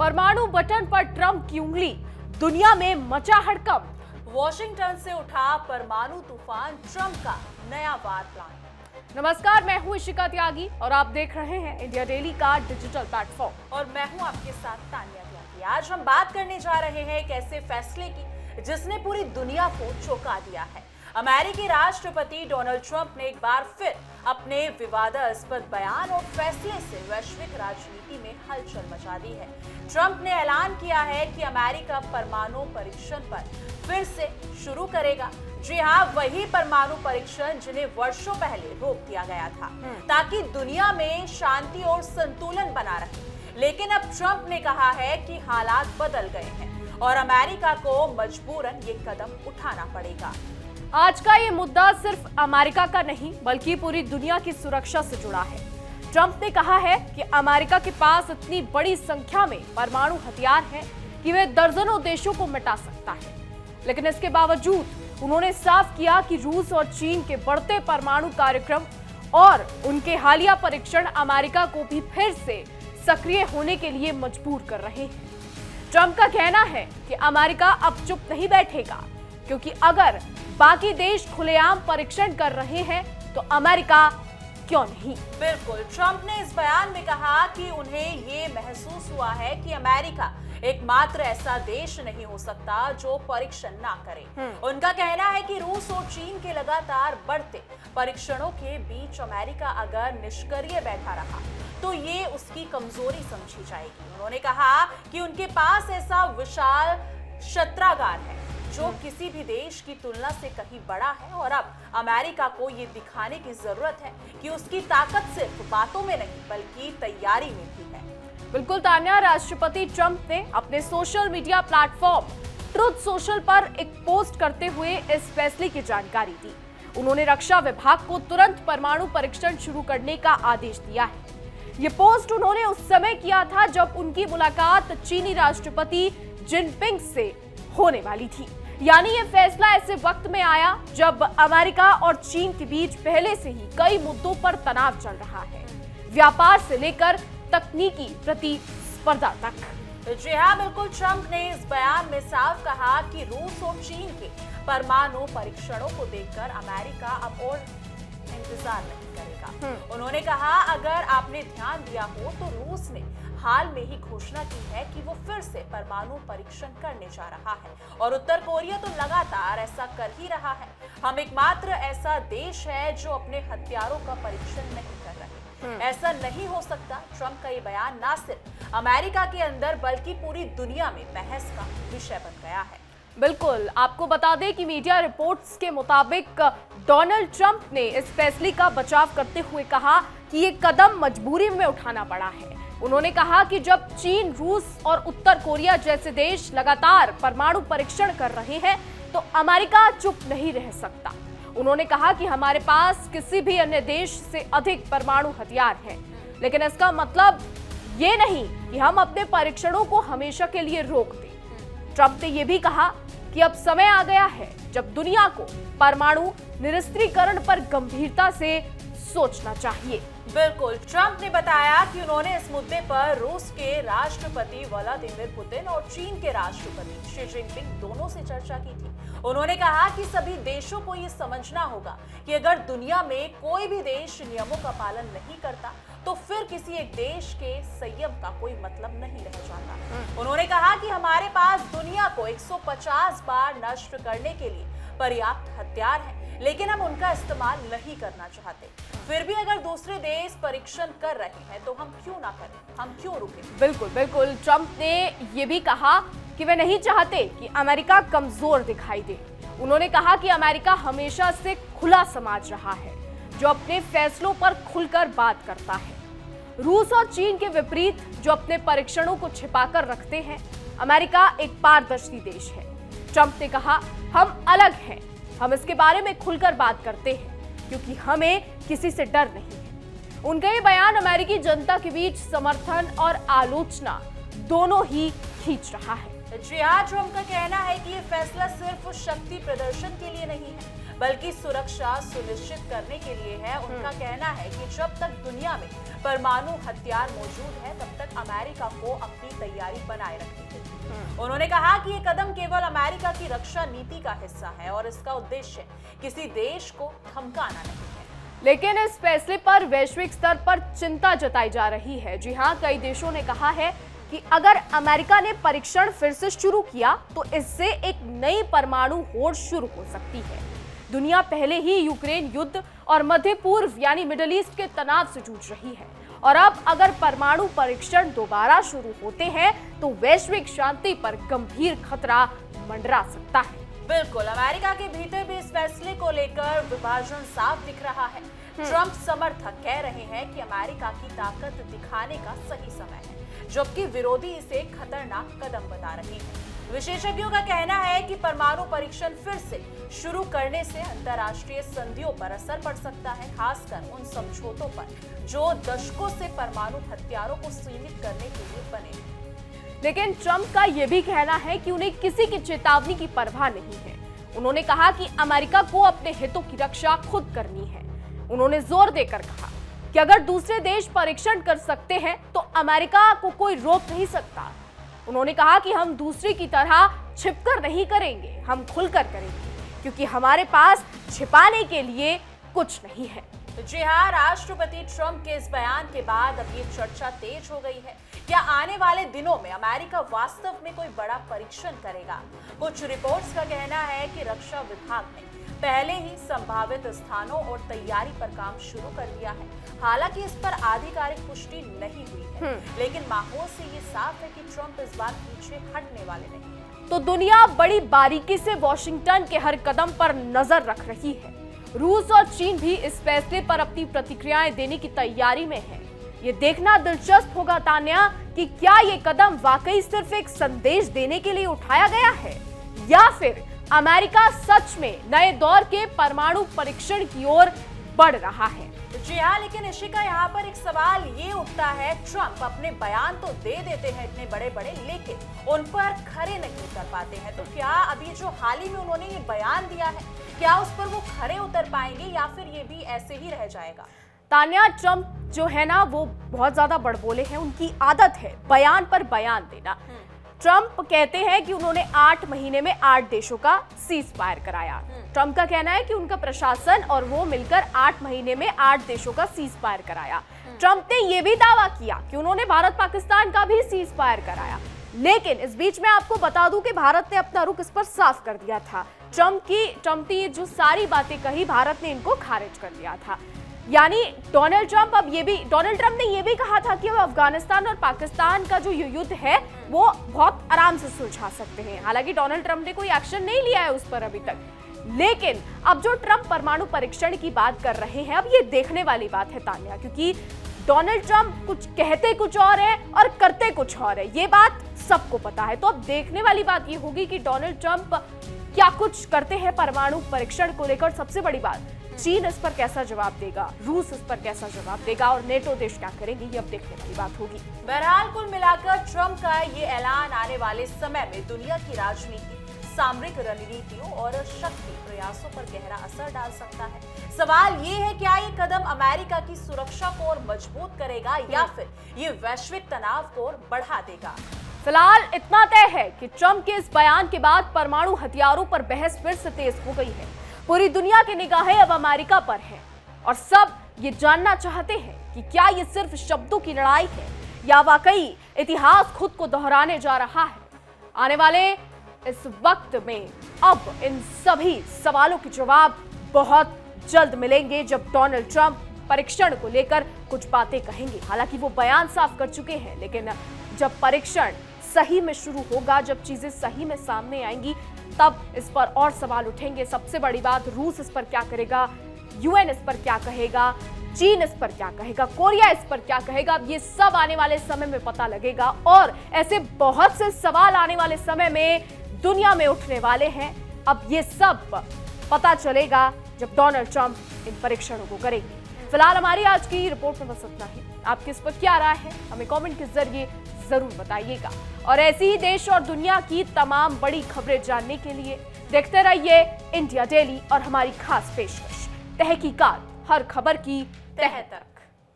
परमाणु बटन पर ट्रंप की उंगली, दुनिया में मचा हड़कंप। वॉशिंगटन से उठा परमाणु तूफान, ट्रंप का नया वार प्लान। नमस्कार, मैं हूं इशिका त्यागी और आप देख रहे हैं इंडिया डेली का डिजिटल प्लेटफॉर्म। और मैं हूं आपके साथ तानिया त्यागी। आज हम बात करने जा रहे हैं एक ऐसे फैसले की जिसने पूरी दुनिया को चौंका दिया है। अमेरिकी राष्ट्रपति डोनाल्ड ट्रंप ने एक बार फिर अपने विवादास्पद बयान और फैसले से वैश्विक राजनीति में हलचल मचा दी है। ट्रंप ने ऐलान किया है कि अमेरिका परमाणु परीक्षण पर फिर से शुरू करेगा। जी हाँ, वही परमाणु परीक्षण जिन्हें वर्षों पहले रोक दिया गया था ताकि दुनिया में शांति और संतुलन बना रहे। लेकिन अब ट्रंप ने कहा है कि हालात बदल गए हैं और अमेरिका को मजबूरन ये कदम उठाना पड़ेगा। आज का ये मुद्दा सिर्फ अमेरिका का नहीं बल्कि पूरी दुनिया की सुरक्षा से जुड़ा है। ट्रंप ने कहा है कि अमेरिका के पास इतनी बड़ी संख्या में परमाणु हथियार हैं कि वे दर्जनों देशों को मिटा सकता है। लेकिन इसके बावजूद उन्होंने साफ किया कि रूस और चीन के बढ़ते परमाणु कार्यक्रम और उनके हालिया परीक्षण अमेरिका को भी फिर से सक्रिय होने के लिए मजबूर कर रहे हैं। ट्रंप का कहना है कि अमेरिका अब चुप नहीं बैठेगा, क्योंकि अगर बाकी देश खुलेआम परीक्षण कर रहे हैं तो अमेरिका क्यों नहीं। बिल्कुल, ट्रंप ने इस बयान में कहा कि उन्हें ये महसूस हुआ है कि अमेरिका एकमात्र ऐसा देश नहीं हो सकता जो परीक्षण ना करे। उनका कहना है कि रूस और चीन के लगातार बढ़ते परीक्षणों के बीच अमेरिका अगर निष्क्रिय बैठा रहा तो ये उसकी कमजोरी समझी जाएगी। उन्होंने कहा कि उनके पास ऐसा विशाल शस्त्रागार है जो किसी भी देश की तुलना से कहीं बड़ा है और अब अमेरिका को ये दिखाने की जरूरत है कि उसकी ताकत सिर्फ बातों में नहीं बल्कि तैयारी में भी है। बिल्कुल तान्या, राष्ट्रपति ट्रंप ने अपने social media platform truth social पर एक पोस्ट करते हुए इस फैसले की जानकारी दी। उन्होंने रक्षा विभाग को तुरंत परमाणु परीक्षण शुरू करने का आदेश दिया है। ये पोस्ट उन्होंने उस समय किया था जब उनकी मुलाकात चीनी राष्ट्रपति जिनपिंग से होने वाली थी। यानी ये फैसला ऐसे वक्त में आया जब अमेरिका और चीन के बीच पहले से ही कई मुद्दों पर तनाव चल रहा है, व्यापार से लेकर तकनीकी प्रतिस्पर्धा तक। जी हाँ, बिल्कुल, ट्रंप ने इस बयान में साफ कहा कि रूस और चीन के परमाणु परीक्षणों को देखकर अमेरिका अब और इंतजार नहीं करेगा। उन्होंने कहा, अगर आपने ध्यान दिया हो तो रूस ने हाल में ही घोषणा की है कि वो फिर से परमाणु परीक्षण करने जा रहा है और उत्तर कोरिया तो लगातार ऐसा कर ही रहा है। हम एकमात्र ऐसा देश है जो अपने हथियारों का परीक्षण नहीं कर रहे। ऐसा नहीं हो सकता। ट्रंप का ये बयान ना सिर्फ अमेरिका के अंदर बल्कि पूरी दुनिया में बहस का विषय बन गया है। बिल्कुल, आपको बता दें कि मीडिया रिपोर्ट्स के मुताबिक डोनाल्ड ट्रंप ने इस फैसले का बचाव करते हुए कहा कि ये कदम मजबूरी में उठाना पड़ा है। उन्होंने कहा कि जब चीन, रूस और उत्तर कोरिया जैसे देश लगातार परमाणु परीक्षण कर रहे हैं तो अमेरिका चुप नहीं रह सकता। उन्होंने कहा कि हमारे पास किसी भी अन्य देश से अधिक परमाणु हथियार हैं, लेकिन इसका मतलब ये नहीं कि हम अपने परीक्षणों को हमेशा के लिए रोक दें। ट्रंप ने यह भी कहा कि अब समय आ गया है जब दुनिया को परमाणु निरस्त्रीकरण पर गंभीरता से सोचना चाहिए। बिल्कुल, ट्रंप ने बताया कि उन्होंने इस मुद्दे पर रूस के राष्ट्रपति व्लादिमीर पुतिन और चीन के राष्ट्रपति शी जिनपिंग दोनों से चर्चा की थी। उन्होंने कहा कि सभी देशों को ये समझना होगा कि अगर दुनिया में कोई भी देश नियमों का पालन नहीं करता तो फिर किसी एक देश के संयम का कोई मतलब नहीं रह जाता। उन्होंने कहा कि हमारे पास दुनिया को 150 बार नष्ट करने के लिए पर्याप्त हथियार है, लेकिन हम उनका इस्तेमाल नहीं करना चाहते। फिर भी अगर दूसरे देश परीक्षण कर रहे हैं तो हम क्यों ना करें, हम क्यों रुकें? बिल्कुल बिल्कुल, ट्रंप ने यह भी कहा कि वे नहीं चाहते कि अमेरिका कमजोर दिखाई दे। उन्होंने कहा कि अमेरिका हमेशा से खुला समाज रहा है जो अपने फैसलों पर खुलकर बात करता है। रूस और चीन के विपरीत जो अपने परीक्षणों को छिपाकर रखते हैं, अमेरिका एक पारदर्शी देश है। ट्रंप ने कहा, हम अलग हैं, हम इसके बारे में खुलकर बात करते हैं क्योंकि हमें किसी से डर नहीं है। उनका ये बयान अमेरिकी जनता के बीच समर्थन और आलोचना दोनों ही खींच रहा है। जी हाँ, ट्रंप का कहना है कि ये फैसला सिर्फ शक्ति प्रदर्शन के लिए नहीं है, बल्कि सुरक्षा सुनिश्चित करने के लिए है। उनका कहना है कि जब तक दुनिया में परमाणु हथियार मौजूद है, तब तक अमेरिका को अपनी तैयारी बनाए रखनी है। उन्होंने कहा कि ये कदम केवल अमेरिका की रक्षा नीति का हिस्सा है और इसका उद्देश्य किसी देश को धमकाना नहीं है। लेकिन इस फैसले पर वैश्विक स्तर पर चिंता जताई जा रही है। जी हाँ, कई देशों ने कहा है कि अगर अमेरिका ने परीक्षण फिर से शुरू किया तो इससे एक नई परमाणु होड़ शुरू हो सकती है। दुनिया पहले ही यूक्रेन युद्ध और मध्य पूर्व यानी मिडिल ईस्ट के तनाव से जूझ रही है और अब अगर परमाणु परीक्षण दोबारा शुरू होते हैं तो वैश्विक शांति पर गंभीर खतरा मंडरा सकता है। बिल्कुल, अमेरिका के भीतर भी इस फैसले को लेकर विभाजन साफ दिख रहा है। ट्रंप समर्थक कह रहे हैं कि अमेरिका की ताकत दिखाने का सही समय है, जबकि विरोधी इसे खतरनाक कदम बता रहे हैं। विशेषज्ञों का कहना है कि परमाणु परीक्षण फिर से शुरू करने से अंतर्राष्ट्रीय संधियों पर असर पड़ सकता है, खासकर उन समझौतों पर जो दशकों से परमाणु हथियारों को सीमित करने के लिए बने हैं। लेकिन ट्रंप का यह भी कहना है कि उन्हें किसी की चेतावनी की परवाह नहीं है। उन्होंने कहा कि अमेरिका को अपने हितों की रक्षा खुद करनी है। उन्होंने जोर देकर कहा कि अगर दूसरे देश परीक्षण कर सकते हैं तो अमेरिका को कोई रोक नहीं सकता। उन्होंने कहा कि हम दूसरे की तरह छिपकर नहीं करेंगे, हम खुलकर करेंगे, क्योंकि हमारे पास छिपाने के लिए कुछ नहीं है। जी हाँ, राष्ट्रपति ट्रंप के इस बयान के बाद अब ये चर्चा तेज हो गई है। क्या आने वाले दिनों में अमेरिका वास्तव में कोई बड़ा परीक्षण करेगा? कुछ रिपोर्ट्स का कहना है कि रक्षा विभाग ने पहले ही संभावित स्थानों और तैयारी पर काम शुरू कर दिया है। हालांकि इस पर आधिकारिक पुष्टि नहीं हुई है, लेकिन माहौल से ये साफ है कि ट्रंप इस बार पीछे हटने वाले नहीं हैं। तो दुनिया बड़ी बारीकी से वॉशिंगटन के हर कदम पर नजर रख रही है। रूस और चीन भी इस फैसले पर अपनी प्रतिक्रियाएं देने की तैयारी में है। ये देखना दिलचस्प होगा तान्या कि क्या ये कदम वाकई सिर्फ एक संदेश देने के लिए उठाया गया है या फिर अमेरिका सच में नए दौर के परमाणु परीक्षण की ओर बढ़ रहा है। जी हाँ, लेकिन इशिका, यहाँ पर एक सवाल ये उठता है, ट्रंप अपने बयान तो दे देते हैं इतने बड़े बड़े, लेकिन उन पर खरे नहीं उतर पाते हैं। तो क्या अभी जो हाल ही में उन्होंने ये बयान दिया है, क्या उस पर वो खरे उतर पाएंगे या फिर ये भी ऐसे ही रह जाएगा? तान्या, ट्रंप जो है ना वो बहुत ज्यादा बड़बोले हैं। उनकी आदत है बयान पर बयान देना। ट्रंप कहते हैं कि उन्होंने 8 महीने में 8 देशों का सीज फायर कराया। ट्रंप का कहना है कि उनका प्रशासन और वो मिलकर 8 महीने में 8 देशों का सीज फायर कराया। ट्रंप ने यह भी दावा किया कि उन्होंने भारत पाकिस्तान का भी सीज फायर कराया। लेकिन इस बीच में आपको बता दूं कि भारत ने अपना रुख इस पर साफ कर दिया था। ट्रंप ने जो सारी बातें कही, भारत ने इनको खारिज कर दिया था। यानी डोनाल्ड ट्रंप ने यह भी कहा था कि अफगानिस्तान और पाकिस्तान का जो युद्ध है वो बहुत आराम से सुलझा सकते हैं। हालांकि डोनाल्ड ट्रंप ने कोई एक्शन नहीं लिया है उस पर अभी तक। लेकिन अब जो ट्रंप परमाणु परीक्षण की बात कर रहे हैं, अब ये देखने वाली बात है तान्या, क्योंकि डोनाल्ड ट्रंप कुछ कहते कुछ और है और करते कुछ और है, ये बात सबको पता है। तो अब देखने वाली बात ये होगी कि डोनाल्ड ट्रंप क्या कुछ करते हैं परमाणु परीक्षण को लेकर। सबसे बड़ी बात, चीन इस पर कैसा जवाब देगा, रूस इस पर कैसा जवाब देगा और नेटो देश क्या करेंगे, ये अब देखने वाली बात होगी। बहरहाल कुल मिलाकर ट्रंप का ये ऐलान आने वाले समय में दुनिया की राजनीति, सामरिक रणनीतियों और शक्ति प्रयासों पर गहरा असर डाल सकता है। सवाल ये है, क्या ये कदम अमेरिका की सुरक्षा को और मजबूत करेगा या फिर ये वैश्विक तनाव को और बढ़ा देगा? फिलहाल इतना तय है कि ट्रंप के इस बयान के बाद परमाणु हथियारों पर बहस फिर से तेज हो गई है। पूरी दुनिया की निगाहें अब अमेरिका पर हैं और सब ये जानना चाहते हैं कि क्या ये सिर्फ शब्दों की लड़ाई है या वाकई इतिहास खुद को दोहराने जा रहा है। आने वाले इस वक्त में अब इन सभी सवालों के जवाब बहुत जल्द मिलेंगे जब डोनाल्ड ट्रंप परीक्षण को लेकर कुछ बातें कहेंगे। हालांकि वो बयान साफ कर चुके हैं, लेकिन जब परीक्षण सही में शुरू होगा, जब चीजें सही में सामने आएंगी, तब इस पर और सवाल उठेंगे। सबसे बड़ी बात, रूस इस पर क्या करेगा, यूएन इस पर क्या कहेगा, चीन इस पर क्या कहेगा, कोरिया इस पर क्या कहेगा, अब ये सब आने वाले समय में पता लगेगा। और ऐसे बहुत से सवाल आने वाले समय में दुनिया में उठने वाले हैं। अब ये सब पता चलेगा जब डोनाल्ड ट्रंप इन परीक्षणों को करेंगे। फिलहाल हमारी आज की रिपोर्ट में बस इतना ही। आपकी इस पर क्या राय है, हमें कमेंट के जरिए जरूर बताइएगा। और ऐसी ही देश और दुनिया की तमाम बड़ी खबरें जानने के लिए देखते रहिए इंडिया डेली और हमारी खास पेशकश तहकीकात, हर खबर की तह तक।